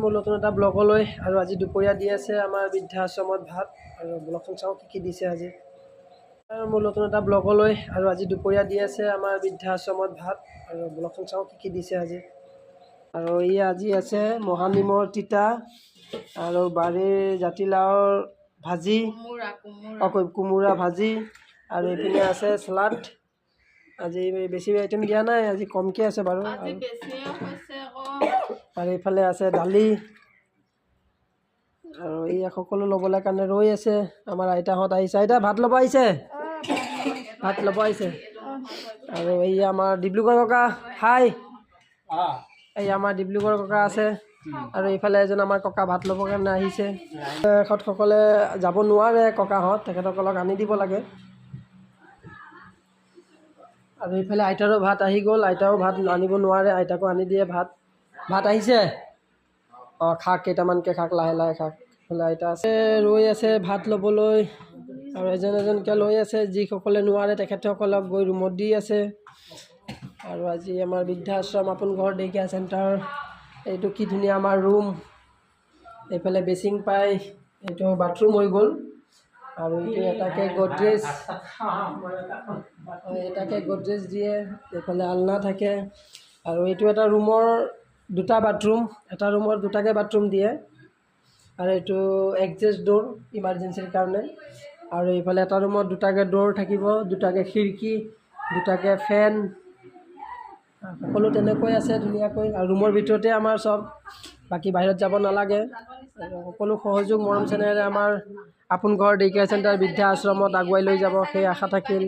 মোৰ নতুন এটা ব্লগলৈ আৰু আজি দুপৰীয়া দি আছে আমাৰ বৃদ্ধাশ্ৰমত ভাত আৰু ব্লগখন চাওঁ কি দিছে আজি। মোৰ নতুন এটা ব্লগলৈ আৰু আজি দুপৰীয়া দি আছে আমাৰ বৃদ্ধাশ্ৰমত ভাত আৰু ব্লগখন চাওঁ কি দিছে আজি। আৰু ই আজি আছে মহানিমৰ তিতা আৰু বাৰীৰ জাতিলাওৰ ভাজি, কোমোৰা ভাজি আৰু এইপিনে আছে চালাড। আজি বেছি আইটেম দিয়া নাই, আজি কমকৈ আছে বাৰু। আৰু এইফালে আছে দালি আৰু এই সকলো ল'বলৈ কাৰণে ৰৈ আছে। আমাৰ আইতাহঁত আহিছে। আইতা ভাত ল'ব আহিছে, ভাত ল'ব আহিছে। আৰু এই আমাৰ ডিব্ৰুগড় ককা, হাই। এই আমাৰ ডিব্ৰুগড় ককা আছে আৰু এইফালে এজন আমাৰ ককা ভাত ল'বৰ কাৰণে আহিছে। তেখেতসকলে যাব নোৱাৰে, ককাহঁত, তেখেতসকলক আনি দিব লাগে। আৰু এইফালে আইতাৰো ভাত আহি গ'ল, আইতাও ভাত আনিব নোৱাৰে, আইতাকো আনি দিয়ে ভাত। ভাত আহিছে, অঁ খাক, কেইটামানকৈ খাক, লাহে লাহে খাক। এইফালে আইতা আছে, ৰৈ আছে ভাত ল'বলৈ আৰু এজন এজনকৈ লৈ আছে। যিসকলে নোৱাৰে তেখেতসকলক গৈ ৰুমত দি আছে। আৰু আজি আমাৰ বৃদ্ধাশ্ৰম আপোন ঘৰ ডে কেয়াৰ চেণ্টাৰ, এইটো কি ধুনীয়া আমাৰ ৰুম। এইফালে বেচিং পাই, এইটো বাথৰুম হৈ গ'ল। আৰু এইটো এটাকৈ গডৰেজ, এটাকৈ গডৰেজ দিয়ে। এইফালে আলনা থাকে। আৰু এইটো এটা ৰুমৰ দুটা বাথৰুম, এটা ৰুমত দুটাকৈ বাথৰুম দিয়ে। আৰু এইটো এডজাষ্ট ড'ৰ ইমাৰ্জেঞ্চিৰ কাৰণে। আৰু এইফালে এটা ৰুমত দুটাকৈ ড'ৰ থাকিব, দুটাকৈ খিৰিকী, দুটাকৈ ফেন, সকলো তেনেকৈ আছে ধুনীয়াকৈ। আৰু ৰুমৰ ভিতৰতে আমাৰ চব, বাকী বাহিৰত যাব নালাগে। আৰু সকলো সহযোগ মৰম চেনেহেৰে আমাৰ আপোন ঘৰ ডে কেয়াৰ চেণ্টাৰ বৃদ্ধাশ্ৰমত আগুৱাই লৈ যাব, সেই আশা থাকিল।